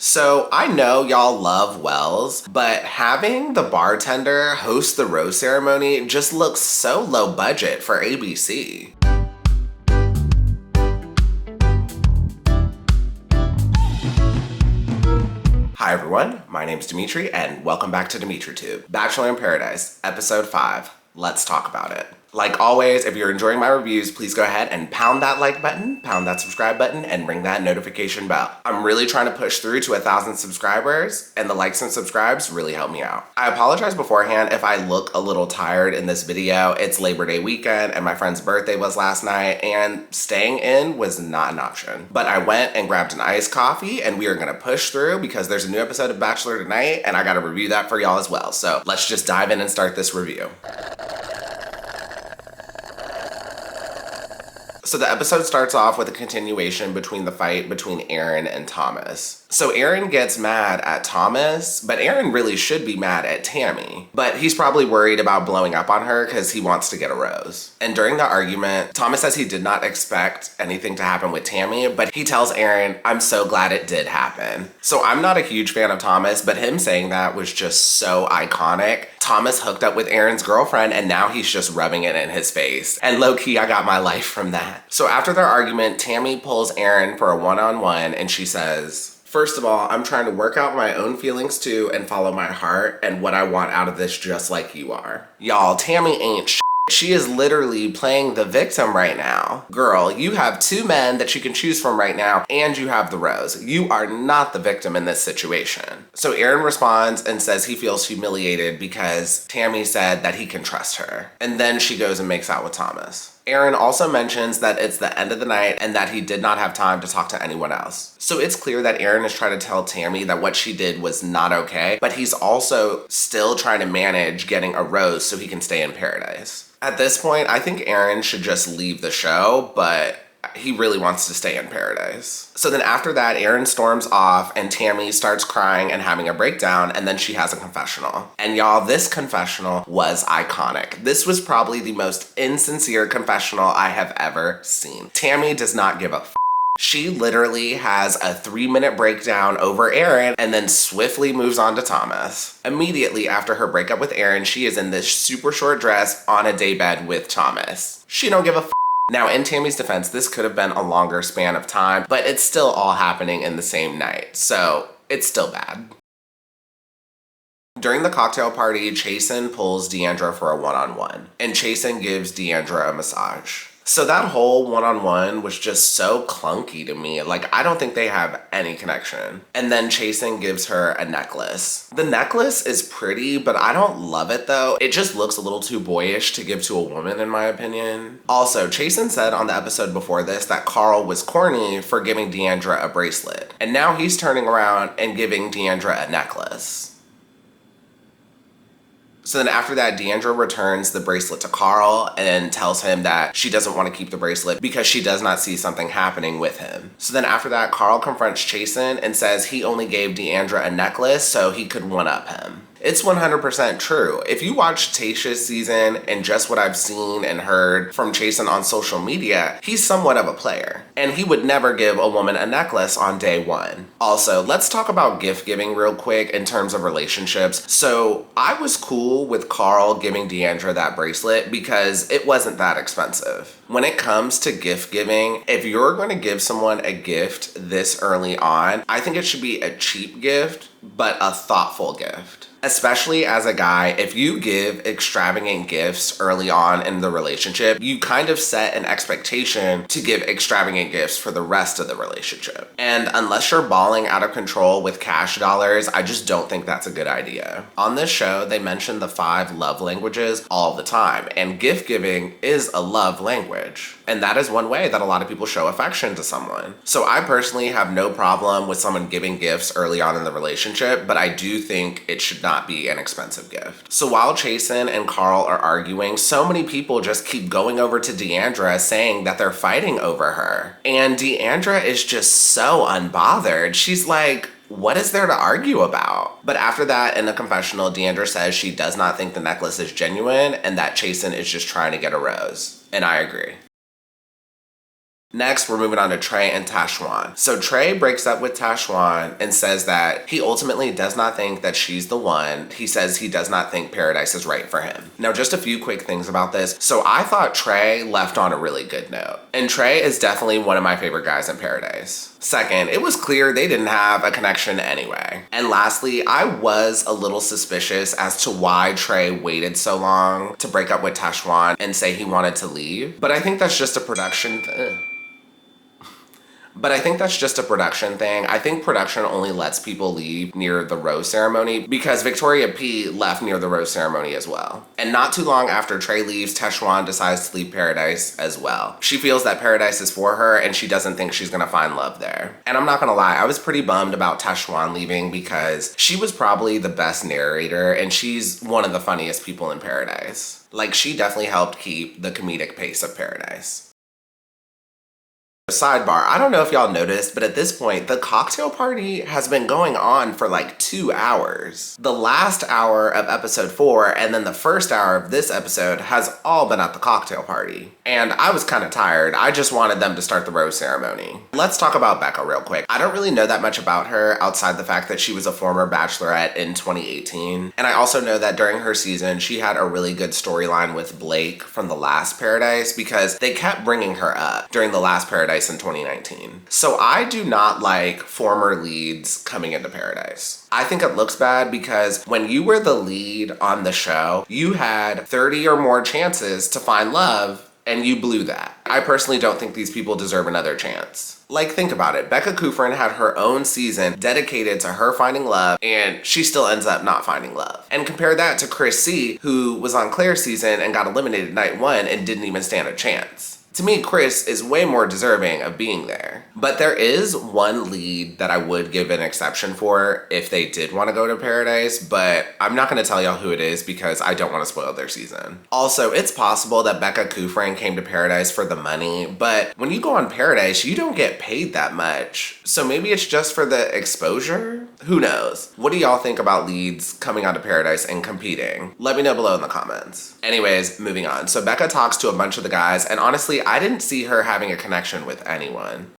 So I know y'all love Wells, but having the bartender host the rose ceremony just looks so low budget for ABC. Hi everyone, my name's Dimitri and welcome back to DimitriTube. Bachelor in Paradise, episode 5. Let's talk about it. Like always, if you're enjoying my reviews, please go ahead and pound that like button, pound that subscribe button, and ring that notification bell. I'm really trying to push through to 1,000 subscribers, and the likes and subscribes really help me out. I apologize beforehand if I look a little tired in this video. It's Labor Day weekend, and my friend's birthday was last night, and staying in was not an option. But I went and grabbed an iced coffee, and we are gonna push through because there's a new episode of Bachelor tonight, and I gotta review that for y'all as well. So let's just dive in and start this review. So the episode starts off with a continuation between the fight between Aaron and Thomas. So Aaron gets mad at Thomas, but Aaron really should be mad at Tammy. But he's probably worried about blowing up on her because he wants to get a rose. And during the argument, Thomas says he did not expect anything to happen with Tammy, but he tells Aaron, "I'm so glad it did happen." So I'm not a huge fan of Thomas, but him saying that was just so iconic. Thomas hooked up with Aaron's girlfriend and now he's just rubbing it in his face. And low-key, I got my life from that. So after their argument, Tammy pulls Aaron for a one-on-one and she says, "First of all, I'm trying to work out my own feelings too and follow my heart and what I want out of this just like you are." Y'all, Tammy ain't shit. She is literally playing the victim right now. Girl, you have 2 men that you can choose from right now and you have the rose. You are not the victim in this situation. So Aaron responds and says he feels humiliated because Tammy said that he can trust her. And then she goes and makes out with Thomas. Aaron also mentions that it's the end of the night and that he did not have time to talk to anyone else. So it's clear that Aaron is trying to tell Tammy that what she did was not okay, but he's also still trying to manage getting a rose so he can stay in paradise. At this point, I think Aaron should just leave the show, but he really wants to stay in paradise. So then after that, Aaron storms off and Tammy starts crying and having a breakdown, and then she has a confessional. And y'all, this confessional was iconic. This was probably the most insincere confessional I have ever seen. Tammy does not give a f***. She literally has a 3-minute breakdown over Aaron and then swiftly moves on to Thomas. Immediately after her breakup with Aaron, she is in this super short dress on a daybed with Thomas. She don't give a f***. Now, in Tammy's defense, this could have been a longer span of time, but it's still all happening in the same night, so it's still bad. During the cocktail party, Chasen pulls Deandra for a one-on-one, and Chasen gives Deandra a massage. So that whole one-on-one was just so clunky to me. Like, I don't think they have any connection. And then Chasen gives her a necklace. The necklace is pretty, but I don't love it though. It just looks a little too boyish to give to a woman in my opinion. Also, Chasen said on the episode before this that Karl was corny for giving Deandra a bracelet. And now he's turning around and giving Deandra a necklace. So then after that, Deandra returns the bracelet to Karl and tells him that she doesn't want to keep the bracelet because she does not see something happening with him. So then after that, Karl confronts Chasen and says he only gave Deandra a necklace so he could one-up him. It's 100% true. If you watch Tayshia's season and just what I've seen and heard from Chasen on social media, he's somewhat of a player. And he would never give a woman a necklace on day 1. Also, let's talk about gift giving real quick in terms of relationships. So I was cool with Karl giving Deandra that bracelet because it wasn't that expensive. When it comes to gift giving, if you're going to give someone a gift this early on, I think it should be a cheap gift, but a thoughtful gift. Especially as a guy, if you give extravagant gifts early on in the relationship, you kind of set an expectation to give extravagant gifts for the rest of the relationship. And unless you're balling out of control with cash dollars, I just don't think that's a good idea. On this show, they mention the 5 love languages all the time, and gift giving is a love language. And that is one way that a lot of people show affection to someone. So I personally have no problem with someone giving gifts early on in the relationship, but I do think it should not be an expensive gift. So while Chasen and Karl are arguing, so many people just keep going over to Deandra saying that they're fighting over her. And Deandra is just so unbothered. She's like, what is there to argue about? But after that, in the confessional, Deandra says she does not think the necklace is genuine and that Chasen is just trying to get a rose. And I agree. Next, we're moving on to Tre and Tahzjuan. So Tre breaks up with Tahzjuan and says that he ultimately does not think that she's the one. He says he does not think paradise is right for him. Now, just a few quick things about this. So I thought Tre left on a really good note. And Tre is definitely one of my favorite guys in paradise. Second, it was clear they didn't have a connection anyway. And lastly, I was a little suspicious as to why Tre waited so long to break up with Tahzjuan and say he wanted to leave. But I think that's just a production thing. I think production only lets people leave near the rose ceremony because Victoria P left near the rose ceremony as well. And not too long after Tre leaves, Tahzjuan decides to leave Paradise as well. She feels that Paradise is for her and she doesn't think she's gonna find love there. And I'm not gonna lie, I was pretty bummed about Tahzjuan leaving because she was probably the best narrator and she's one of the funniest people in Paradise. Like, she definitely helped keep the comedic pace of Paradise. Sidebar, I don't know if y'all noticed, but at this point, the cocktail party has been going on for like 2 hours. The last hour of episode 4 and then the first hour of this episode has all been at the cocktail party. And I was kind of tired. I just wanted them to start the rose ceremony. Let's talk about Becca real quick. I don't really know that much about her outside the fact that she was a former Bachelorette in 2018. And I also know that during her season, she had a really good storyline with Blake from the last Paradise because they kept bringing her up during the last Paradise in 2019. So I do not like former leads coming into Paradise. I think it looks bad because when you were the lead on the show, you had 30 or more chances to find love and you blew that. I personally don't think these people deserve another chance. Like, think about it. Becca Kufrin had her own season dedicated to her finding love, and she still ends up not finding love. And compare that to Chris C, who was on Claire's season and got eliminated night 1 and didn't even stand a chance. To me, Chris is way more deserving of being there. But there is one lead that I would give an exception for if they did want to go to Paradise, but I'm not going to tell y'all who it is because I don't want to spoil their season. Also, it's possible that Becca Kufrin came to Paradise for the money, but when you go on Paradise, you don't get paid that much. So maybe it's just for the exposure? Who knows? What do y'all think about leads coming out of Paradise and competing? Let me know below in the comments. Anyways, moving on. So Becca talks to a bunch of the guys, and honestly, I didn't see her having a connection with anyone.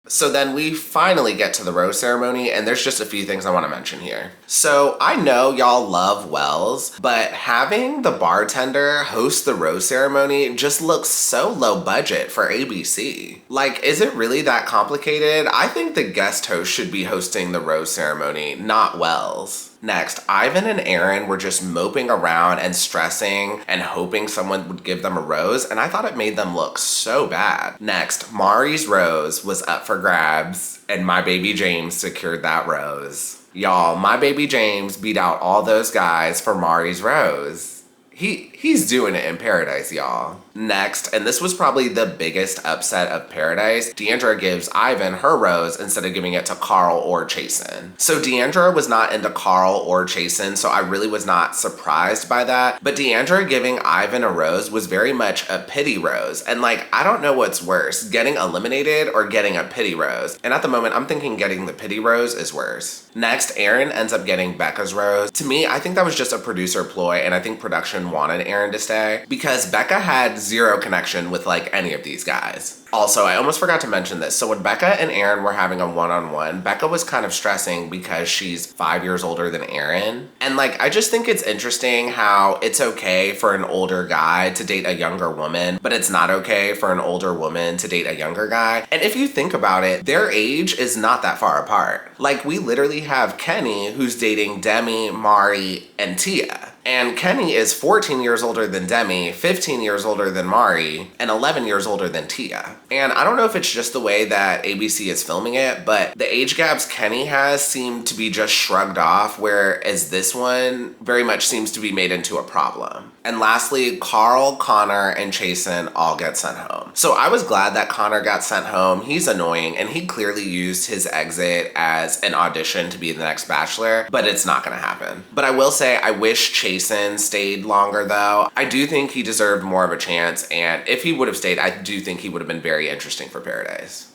So then we finally get to the rose ceremony, and there's just a few things I want to mention here. So I know y'all love Wells, but having the bartender host the rose ceremony just looks so low budget for ABC. Like, is it really that complicated? I think the guest host should be hosting the rose ceremony, not Wells. Next, Ivan and Aaron were just moping around and stressing and hoping someone would give them a rose, and I thought it made them look so bad. Next, Mari's rose was up for grabs, and my baby James secured that rose. Y'all, my baby James beat out all those guys for Mari's rose. He's doing it in Paradise, y'all. Next, and this was probably the biggest upset of Paradise, Deandra gives Ivan her rose instead of giving it to Karl or Chasen. So Deandra was not into Karl or Chasen, so I really was not surprised by that. But Deandra giving Ivan a rose was very much a pity rose. And like, I don't know what's worse, getting eliminated or getting a pity rose. And at the moment, I'm thinking getting the pity rose is worse. Next, Aaron ends up getting Becca's rose. To me, I think that was just a producer ploy, and I think production wanted Aaron to stay because Becca had zero connection with like any of these guys. Also, I almost forgot to mention this. So when Becca and Aaron were having a one-on-one, Becca was kind of stressing because she's 5 years older than Aaron. And like, I just think it's interesting how it's okay for an older guy to date a younger woman, but it's not okay for an older woman to date a younger guy. And if you think about it, their age is not that far apart. Like, we literally have Kenny who's dating Demi, Mari, and Tia. And Kenny is 14 years older than Demi, 15 years older than Mari, and 11 years older than Tia. And I don't know if it's just the way that ABC is filming it, but the age gaps Kenny has seem to be just shrugged off, whereas this one very much seems to be made into a problem. And lastly, Karl, Connor, and Chasen all get sent home. So I was glad that Connor got sent home. He's annoying, and he clearly used his exit as an audition to be the next Bachelor, but it's not gonna happen. But I will say, I wish Chasen stayed longer though. I do think he deserved more of a chance, and if he would have stayed, I do think he would have been very interesting for Paradise.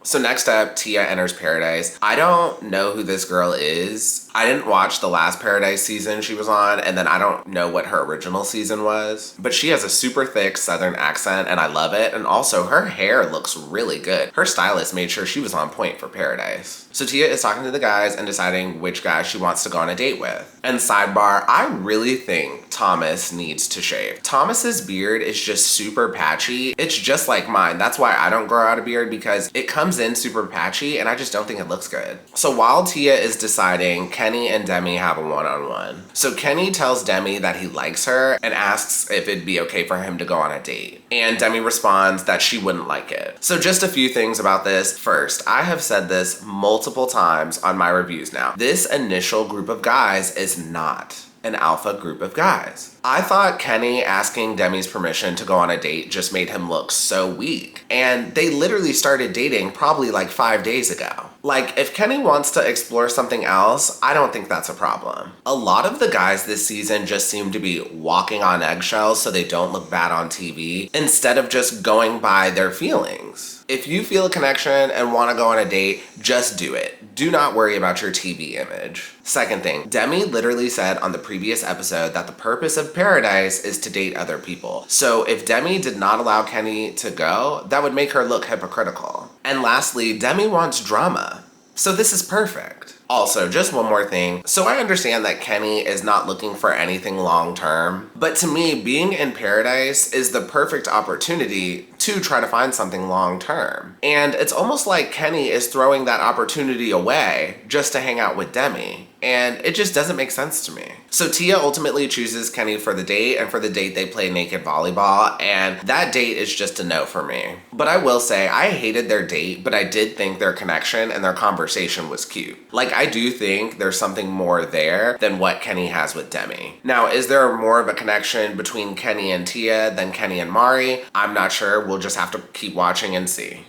So next up, Tia enters Paradise. I don't know who this girl is. I didn't watch the last Paradise season she was on, and then I don't know what her original season was. But she has a super thick Southern accent, and I love it. And also, her hair looks really good. Her stylist made sure she was on point for Paradise. So Tia is talking to the guys and deciding which guy she wants to go on a date with. And sidebar, I really think Thomas needs to shave. Thomas's beard is just super patchy. It's just like mine. That's why I don't grow out a beard, because it comes in super patchy and I just don't think it looks good. So while Tia is deciding, Kenny and Demi have a one-on-one. So Kenny tells Demi that he likes her and asks if it'd be okay for him to go on a date. And Demi responds that she wouldn't like it. So just a few things about this. First, I have said this multiple times on my reviews now. This initial group of guys is not an alpha group of guys. I thought Kenny asking Demi's permission to go on a date just made him look so weak. And they literally started dating probably like 5 days ago. Like, if Kenny wants to explore something else, I don't think that's a problem. A lot of the guys this season just seem to be walking on eggshells so they don't look bad on TV, instead of just going by their feelings. If you feel a connection and want to go on a date, just do it. Do not worry about your TV image. Second thing, Demi literally said on the previous episode that the purpose of Paradise is to date other people. So if Demi did not allow Kenny to go, that would make her look hypocritical. And lastly, Demi wants drama. So this is perfect. Also, just one more thing. So I understand that Kenny is not looking for anything long term, but to me, being in Paradise is the perfect opportunity to try to find something long term. And it's almost like Kenny is throwing that opportunity away just to hang out with Demi. And it just doesn't make sense to me. So Tia ultimately chooses Kenny for the date, and for the date they play naked volleyball, and that date is just a no for me. But I will say, I hated their date, but I did think their connection and their conversation was cute. Like, I do think there's something more there than what Kenny has with Demi. Now, is there more of a connection between Kenny and Tia than Kenny and Mari? I'm not sure. We'll just have to keep watching and see.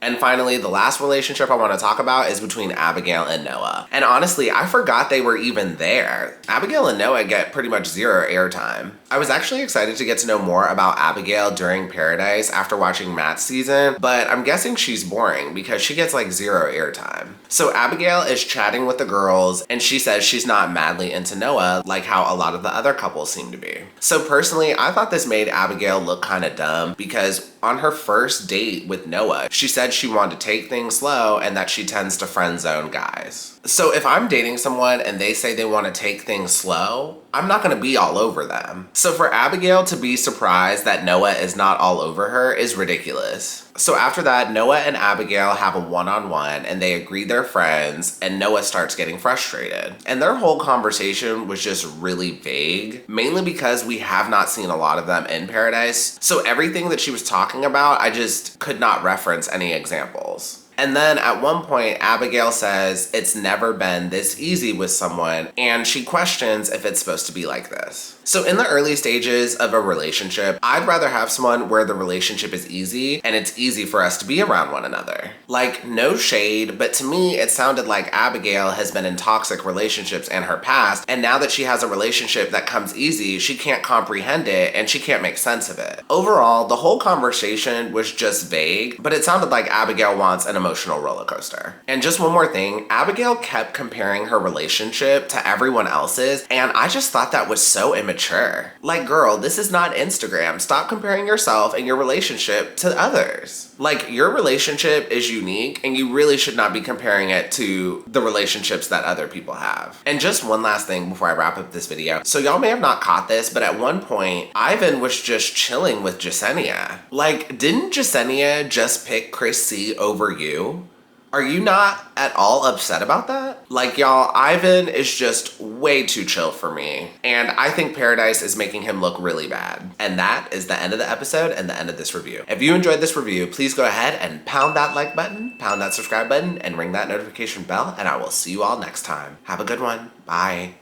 And finally, the last relationship I want to talk about is between Abigail and Noah. And honestly, I forgot they were even there. Abigail and Noah get pretty much zero airtime. I was actually excited to get to know more about Abigail during Paradise after watching Matt's season, but I'm guessing she's boring because she gets like zero airtime. So Abigail is chatting with the girls, and she says she's not madly into Noah like how a lot of the other couples seem to be. So personally, I thought this made Abigail look kind of dumb, because on her first date with Noah, she said she wanted to take things slow and that she tends to friend zone guys. So if I'm dating someone and they say they want to take things slow, I'm not going to be all over them. So for Abigail to be surprised that Noah is not all over her is ridiculous. So after that, Noah and Abigail have a one-on-one and they agree they're friends, and Noah starts getting frustrated. And their whole conversation was just really vague, mainly because we have not seen a lot of them in Paradise. So everything that she was talking about, I just could not reference any examples. And then at one point, Abigail says it's never been this easy with someone, and she questions if it's supposed to be like this. So in the early stages of a relationship, I'd rather have someone where the relationship is easy and it's easy for us to be around one another. Like, no shade, but to me, it sounded like Abigail has been in toxic relationships in her past, and now that she has a relationship that comes easy, she can't comprehend it and she can't make sense of it. Overall, the whole conversation was just vague, but it sounded like Abigail wants an emotional roller coaster. And just one more thing, Abigail kept comparing her relationship to everyone else's, and I just thought that was so immature. Like, girl, this is not Instagram. Stop comparing yourself and your relationship to others. Like, your relationship is unique, and you really should not be comparing it to the relationships that other people have. And just one last thing before I wrap up this video. So y'all may have not caught this, but at one point, Ivan was just chilling with Jasenia. Like, didn't Jasenia just pick Chris C over you? Are you not at all upset about that? Like, y'all, Ivan is just way too chill for me. And I think Paradise is making him look really bad. And that is the end of the episode and the end of this review. If you enjoyed this review, please go ahead and pound that like button, pound that subscribe button, and ring that notification bell, and I will see you all next time. Have a good one. Bye.